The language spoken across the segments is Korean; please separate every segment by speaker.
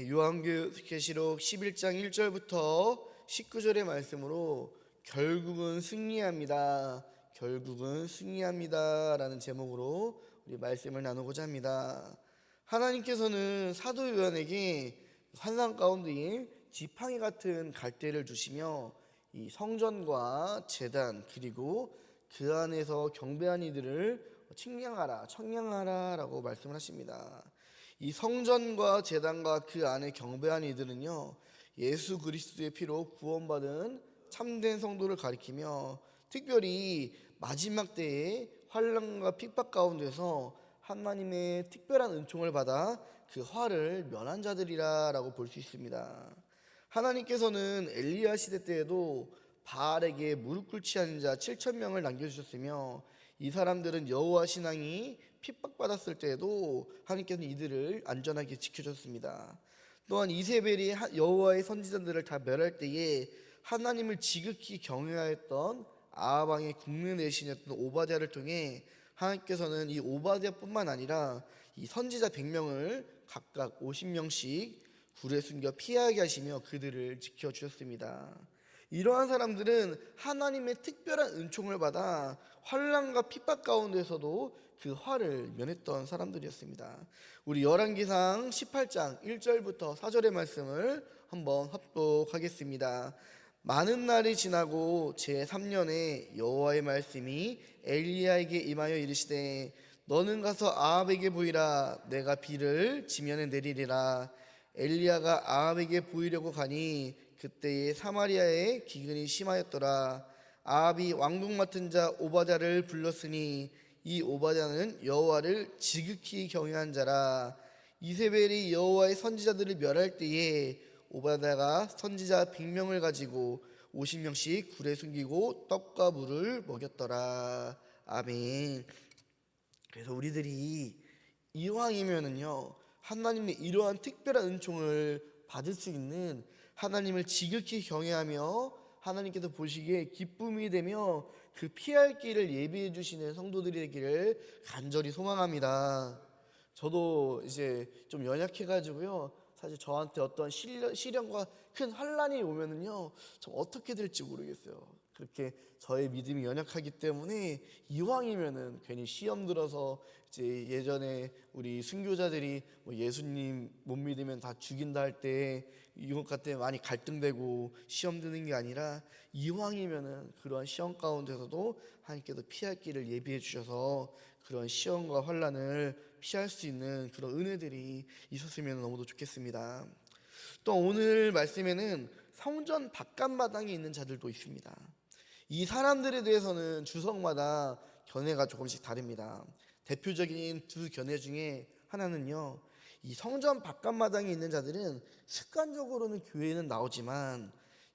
Speaker 1: 요한계시록 11장 1절부터 19절의 말씀으로 결국은 승리합니다. 결국은 승리합니다 라는 제목으로 우리 말씀을 나누고자 합니다. 하나님께서는 사도 요한에게 환상 가운데에 지팡이 같은 갈대를 주시며 이 성전과 제단 그리고 그 안에서 경배한 이들을 청량하라 라고 말씀을 하십니다. 이 성전과 제단과 그 안에 경배한 이들은요, 예수 그리스도의 피로 구원받은 참된 성도를 가리키며 특별히 마지막 때에 환난과 핍박 가운데서 하나님의 특별한 은총을 받아 그 화를 면한 자들이라고 볼 수 있습니다. 하나님께서는 엘리야 시대 때에도 바알에게 무릎 꿇지 않은 자 7,000명을 남겨주셨으며 이 사람들은 여호와 신앙이 핍박받았을 때에도 하나님께서는 이들을 안전하게 지켜줬습니다. 또한 이세벨이 여호와의 선지자들을 다 멸할 때에 하나님을 지극히 경외하였던 아합 왕의 국민 내신이었던 오바댜를 통해 하나님께서는 이 오바댜뿐만 아니라 이 선지자 100명을 각각 50명씩 굴에 숨겨 피하게 하시며 그들을 지켜주셨습니다. 이러한 사람들은 하나님의 특별한 은총을 받아 환난과 핍박 가운데서도 그 화를 면했던 사람들이었습니다. 우리 열왕기상 18장 1절부터 4절의 말씀을 한번 합독하겠습니다. 많은 날이 지나고 제3년에 여호와의 말씀이 엘리야에게 임하여 이르시되 너는 가서 아합에게 보이라. 내가 비를 지면에 내리리라. 엘리야가 아합에게 보이려고 가니 그때에 사마리아에 기근이 심하였더라. 아합이 왕궁 맡은 자 오바댜를 불렀으니 이 오바댜는 여호와를 지극히 경외한 자라. 이세벨이 여호와의 선지자들을 멸할 때에 오바댜가 선지자 100명을 가지고 50명씩 굴에 숨기고 떡과 물을 먹였더라. 아멘. 그래서 우리들이 이왕이면은요, 하나님의 이러한 특별한 은총을 받을 수 있는 하나님을 지극히 경외하며 하나님께서 보시기에 기쁨이 되며 그 피할 길을 예비해 주시는 성도들이 되기를 간절히 소망합니다. 저도 이제 좀 연약해가지고요, 사실 저한테 어떤 시련과 큰 환난이 오면은요, 참 어떻게 될지 모르겠어요. 그렇게 저의 믿음이 연약하기 때문에 이왕이면은 괜히 시험 들어서 이제 예전에 우리 순교자들이 뭐 예수님 못 믿으면 다 죽인다 할 때 이것 같은 많이 갈등되고 시험 드는 게 아니라 이왕이면은 그런 시험 가운데서도 하나님께서 피할 길을 예비해 주셔서 그런 시험과 환난을 피할 수 있는 그런 은혜들이 있었으면 너무도 좋겠습니다. 또 오늘 말씀에는 성전 바깥마당에 있는 자들도 있습니다. 이 사람들에 대해서는 주석마다 견해가 조금씩 다릅니다. 대표적인 두 견해 중에 하나는요, 이 성전 바깥마당에 있는 자들은 습관적으로는 교회는 나오지만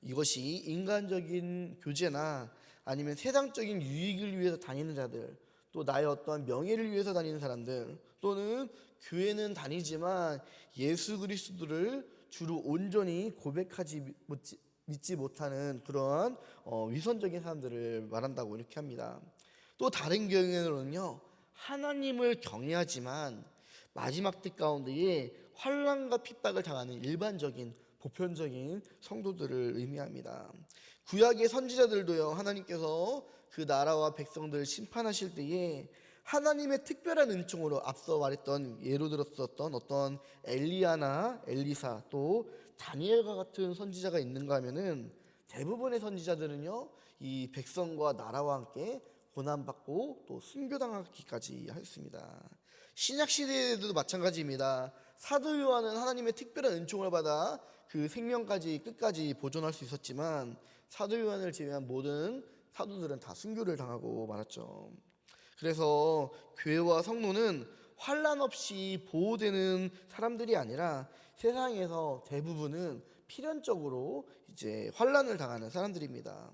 Speaker 1: 이것이 인간적인 교제나 아니면 세상적인 유익을 위해서 다니는 자들, 또 나의 어떤 명예를 위해서 다니는 사람들, 또는 교회는 다니지만 예수 그리스도를 주로 온전히 믿지 못하는 그러한 위선적인 사람들을 말한다고 이렇게 합니다. 또 다른 경우에는요, 하나님을 경외하지만 마지막 때 가운데에 환난과 핍박을 당하는 일반적인 보편적인 성도들을 의미합니다. 구약의 선지자들도요, 하나님께서 그 나라와 백성들을 심판하실 때에 하나님의 특별한 은총으로 앞서 말했던 예로 들었었던 어떤 엘리야나 엘리사 또 다니엘과 같은 선지자가 있는가 하면은 대부분의 선지자들은요, 이 백성과 나라와 함께 고난받고 또 순교당하기까지 하였습니다. 신약시대에도 마찬가지입니다. 사도 요한은 하나님의 특별한 은총을 받아 그 생명까지 끝까지 보존할 수 있었지만 사도 요한을 제외한 모든 사도들은 다 순교를 당하고 말았죠. 그래서 교회와 성도는 환난 없이 보호되는 사람들이 아니라 세상에서 대부분은 필연적으로 이제 환난을 당하는 사람들입니다.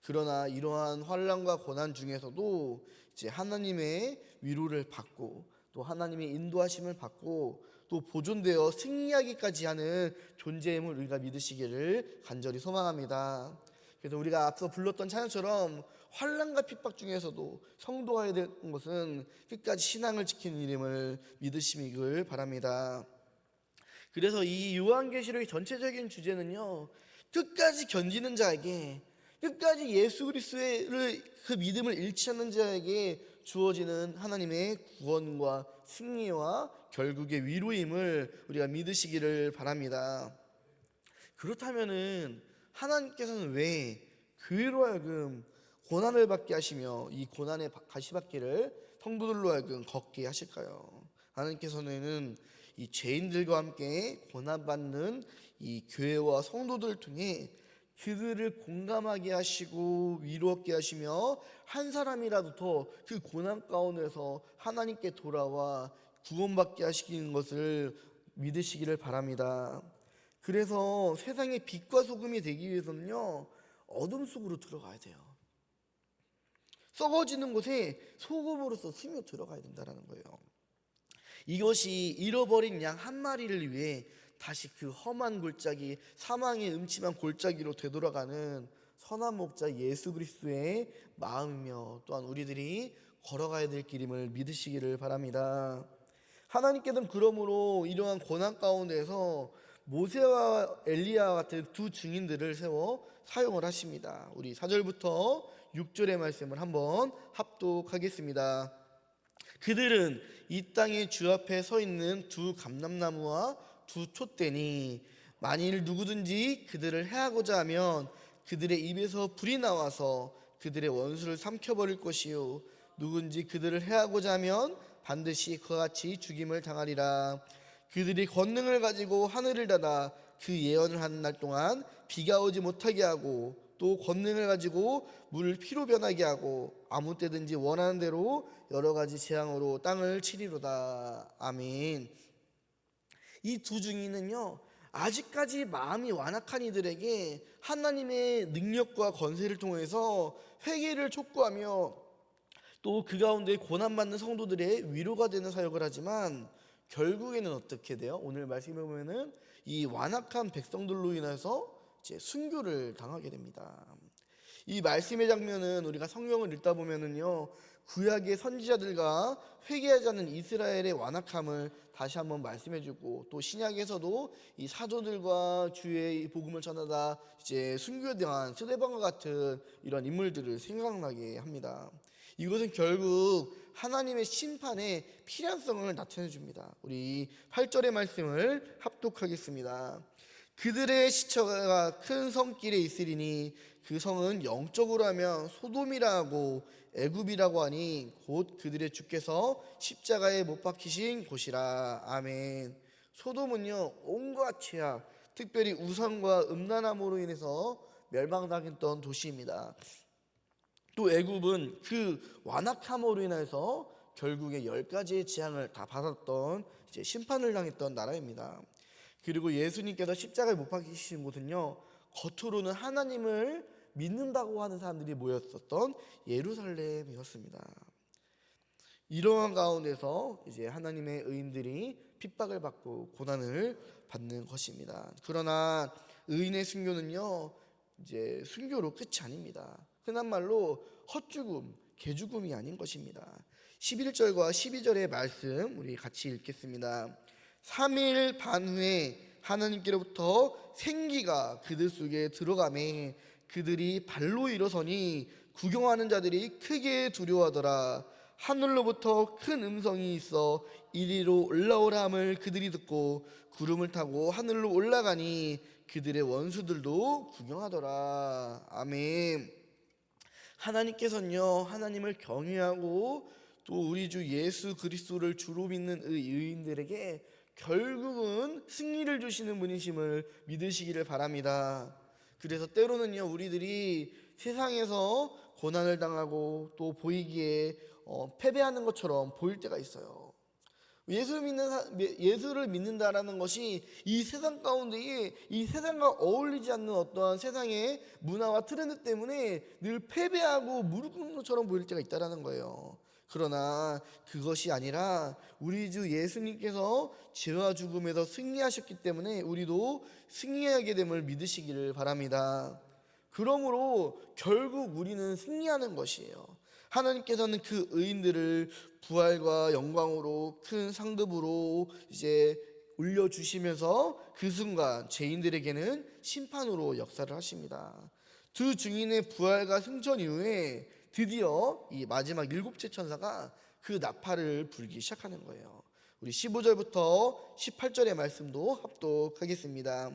Speaker 1: 그러나 이러한 환난과 고난 중에서도 이제 하나님의 위로를 받고 또 하나님의 인도하심을 받고 또 보존되어 승리하기까지 하는 존재임을 우리가 믿으시기를 간절히 소망합니다. 그래서 우리가 앞서 불렀던 찬양처럼 환난과 핍박 중에서도 성도가 해야 될 것은 끝까지 신앙을 지키는 일임을 믿으시길 바랍니다. 그래서 이 요한계시록의 전체적인 주제는요, 끝까지 견디는 자에게, 끝까지 예수 그리스도의 그 믿음을 잃지 않는 자에게 주어지는 하나님의 구원과 승리와 결국의 위로임을 우리가 믿으시기를 바랍니다. 그렇다면은 하나님께서는 왜 교회로 하여금 고난을 받게 하시며 이 고난의 가시밭길을 성도들로 하여금 걷게 하실까요? 하나님께서는 이 죄인들과 함께 고난받는 이 교회와 성도들을 통해 그들을 공감하게 하시고 위로하게 하시며 한 사람이라도 더 그 고난 가운데서 하나님께 돌아와 구원받게 하시는 것을 믿으시기를 바랍니다. 그래서 세상의 빛과 소금이 되기 위해서는요, 어둠 속으로 들어가야 돼요. 썩어지는 곳에 소금으로서 스며 들어가야 된다는 거예요. 이것이 잃어버린 양 한 마리를 위해 다시 그 험한 골짜기, 사망의 음침한 골짜기로 되돌아가는 선한 목자 예수 그리스도의 마음이며 또한 우리들이 걸어가야 될 길임을 믿으시기를 바랍니다. 하나님께서는 그러므로 이러한 고난 가운데서 모세와 엘리야 같은 두 증인들을 세워 사용을 하십니다. 우리 4절부터 6절의 말씀을 한번 합독하겠습니다. 그들은 이 땅의 주 앞에 서 있는 두 감람나무와 두 촛대니 만일 누구든지 그들을 해하고자 하면 그들의 입에서 불이 나와서 그들의 원수를 삼켜버릴 것이요 누군지 그들을 해하고자 하면 반드시 그와 같이 죽임을 당하리라. 그들이 권능을 가지고 하늘을 닫아 그 예언을 하는 날 동안 비가 오지 못하게 하고 또 권능을 가지고 물을 피로 변하게 하고 아무 때든지 원하는 대로 여러 가지 재앙으로 땅을 치리로다. 아멘. 이 두 증인은요, 아직까지 마음이 완악한 이들에게 하나님의 능력과 권세를 통해서 회개를 촉구하며 또 그 가운데 고난받는 성도들의 위로가 되는 사역을 하지만 결국에는 어떻게 돼요? 오늘 말씀해 보면은 이 완악한 백성들로 인해서 이제 순교를 당하게 됩니다. 이 말씀의 장면은 우리가 성경을 읽다 보면은요, 구약의 선지자들과 회개하지 않는 이스라엘의 완악함을 다시 한번 말씀해주고 또 신약에서도 이 사도들과 주의 복음을 전하다 이제 순교당한 스데반과 같은 이런 인물들을 생각나게 합니다. 이것은 결국 하나님의 심판의 필연성을 나타내 줍니다. 우리 8절의 말씀을 합독하겠습니다. 그들의 시처가 큰 성길에 있으리니 그 성은 영적으로 하면 소돔이라 하고 애굽이라고 하니 곧 그들의 주께서 십자가에 못 박히신 곳이라. 아멘. 소돔은요, 온갖 죄악, 특별히 우상과 음란함으로 인해서 멸망당했던 도시입니다. 또 애굽은 그 완악함으로 인해서 결국에 10가지의 재앙을 다 받았던 이제 심판을 당했던 나라입니다. 그리고 예수님께서 십자가에 못 박히신 곳은요, 겉으로는 하나님을 믿는다고 하는 사람들이 모였었던 예루살렘이었습니다. 이러한 가운데서 이제 하나님의 의인들이 핍박을 받고 고난을 받는 것입니다. 그러나 의인의 순교는요, 이제 순교로 끝이 아닙니다. 흔한 말로 헛죽음, 개죽음이 아닌 것입니다. 11절과 12절의 말씀 우리 같이 읽겠습니다. 3일 반 후에 하나님께로부터 생기가 그들 속에 들어가매 그들이 발로 일어서니 구경하는 자들이 크게 두려워하더라. 하늘로부터 큰 음성이 있어 이리로 올라오라 함을 그들이 듣고 구름을 타고 하늘로 올라가니 그들의 원수들도 구경하더라. 아멘. 하나님께서는요, 하나님을 경외하고 또 우리 주 예수 그리스도를 주로 믿는 의인들에게 결국은 승리를 주시는 분이심을 믿으시기를 바랍니다. 그래서 때로는요, 우리들이 세상에서 고난을 당하고 또 보이기에 패배하는 것처럼 보일 때가 있어요. 예수를 믿는다라는 것이 이 세상 가운데에 이 세상과 어울리지 않는 어떠한 세상의 문화와 트렌드 때문에 늘 패배하고 무릎 꿇는 것처럼 보일 때가 있다라는 거예요. 그러나 그것이 아니라 우리 주 예수님께서 죄와 죽음에서 승리하셨기 때문에 우리도 승리하게 됨을 믿으시기를 바랍니다. 그러므로 결국 우리는 승리하는 것이에요. 하나님께서는 그 의인들을 부활과 영광으로 큰 상급으로 이제 올려주시면서 그 순간 죄인들에게는 심판으로 역사를 하십니다. 두 증인의 부활과 승천 이후에 드디어 이 마지막 일곱째 천사가 그 나팔을 불기 시작하는 거예요. 우리 15절부터 18절의 말씀도 합독하겠습니다.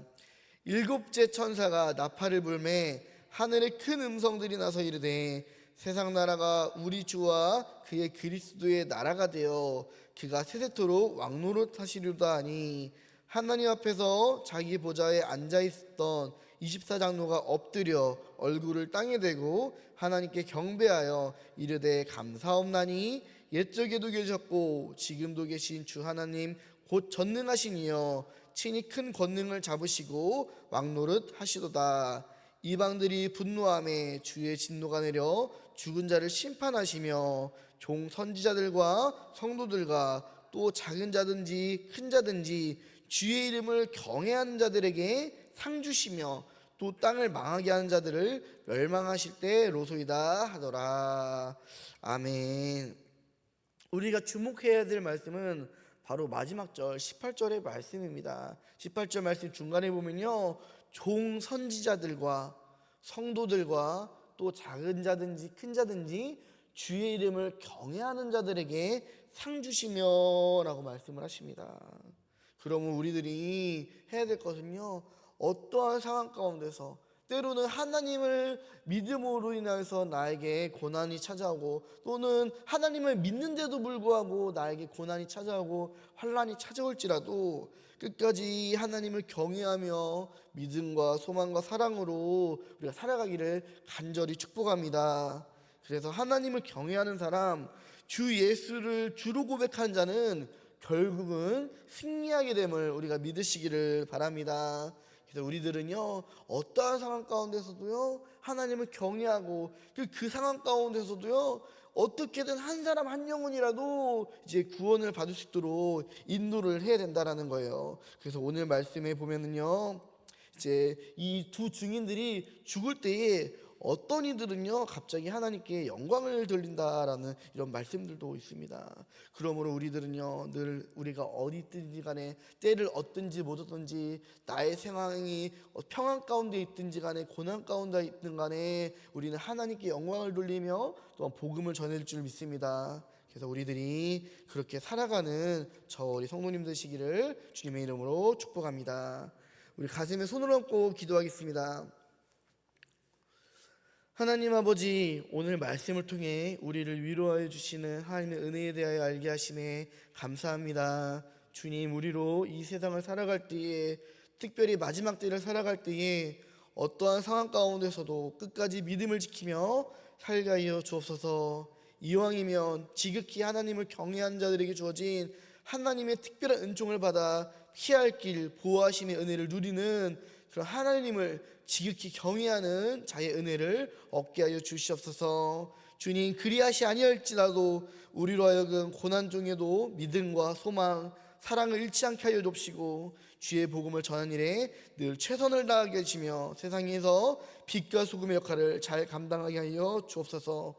Speaker 1: 일곱째 천사가 나팔을 불매 하늘에 큰 음성들이 나서 이르되 세상 나라가 우리 주와 그의 그리스도의 나라가 되어 그가 세세토록 왕노릇 하시리로다 하니 하나님 앞에서 자기 보좌에 앉아 있었던 24장로가 엎드려 얼굴을 땅에 대고 하나님께 경배하여 이르되 감사옵나니 옛적에도 계셨고 지금도 계신 주 하나님 곧 전능하신 이여 친히 큰 권능을 잡으시고 왕노릇 하시도다. 이방들이 분노하며 주의 진노가 내려 죽은 자를 심판하시며 종 선지자들과 성도들과 또 작은 자든지 큰 자든지 주의 이름을 경외하는 자들에게 상 주시며 또 땅을 망하게 하는 자들을 멸망하실 때 로소이다 하더라. 아멘. 우리가 주목해야 될 말씀은 바로 마지막 절 18절의 말씀입니다. 18절 말씀 중간에 보면요, 종 선지자들과 성도들과 또 작은 자든지 큰 자든지 주의 이름을 경외하는 자들에게 상 주시며 라고 말씀을 하십니다. 그러면 우리들이 해야 될 것은요, 어떠한 상황 가운데서 때로는 하나님을 믿음으로 인해서 나에게 고난이 찾아오고 또는 하나님을 믿는데도 불구하고 나에게 고난이 찾아오고 환난이 찾아올지라도 끝까지 하나님을 경외하며 믿음과 소망과 사랑으로 우리가 살아가기를 간절히 축복합니다. 그래서 하나님을 경외하는 사람, 주 예수를 주로 고백한 자는 결국은 승리하게 됨을 우리가 믿으시기를 바랍니다. 그래서 우리들은요, 어떠한 상황 가운데서도요 하나님을 경외하고 그 상황 가운데서도요 어떻게든 한 사람 한 영혼이라도 이제 구원을 받을 수 있도록 인도를 해야 된다라는 거예요. 그래서 오늘 말씀에 보면은요, 이제 이 두 증인들이 죽을 때에 어떤 이들은요 갑자기 하나님께 영광을 돌린다라는 이런 말씀들도 있습니다. 그러므로 우리들은요 늘 우리가 어디 있든지 간에 때를 얻든지 못 얻든지 나의 상황이 평안 가운데 있든지 간에 고난 가운데 있든 간에 우리는 하나님께 영광을 돌리며 또한 복음을 전해줄 줄 믿습니다. 그래서 우리들이 그렇게 살아가는 저 우리 성도님 되시기를 주님의 이름으로 축복합니다. 우리 가슴에 손을 얹고 기도하겠습니다. 하나님 아버지, 오늘 말씀을 통해 우리를 위로하여 주시는 하나님의 은혜에 대하여 알게 하시네 감사합니다. 주님, 우리로 이 세상을 살아갈 때에, 특별히 마지막 때를 살아갈 때에 어떠한 상황 가운데서도 끝까지 믿음을 지키며 살게 하여 주옵소서. 이왕이면 지극히 하나님을 경외하는 자들에게 주어진 하나님의 특별한 은총을 받아 피할 길, 보호하심의 은혜를 누리는 그런 하나님을 지극히 경외하는 자의 은혜를 얻게 하여 주시옵소서. 주님, 그리하시 아니할지라도 우리로 하여금 고난 중에도 믿음과 소망, 사랑을 잃지 않게 하여 주옵시고 주의 복음을 전하는 일에 늘 최선을 다하게 하시며 세상에서 빛과 소금의 역할을 잘 감당하게 하여 주옵소서.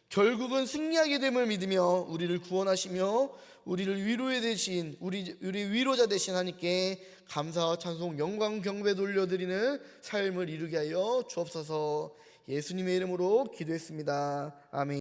Speaker 1: 결국은 승리하게 됨을 믿으며 우리를 구원하시며 우리를 위로해 되신 우리 위로자 되신 하나님께 감사와 찬송, 영광, 경배 돌려드리는 삶을 이루게 하여 주옵소서. 예수님의 이름으로 기도했습니다. 아멘.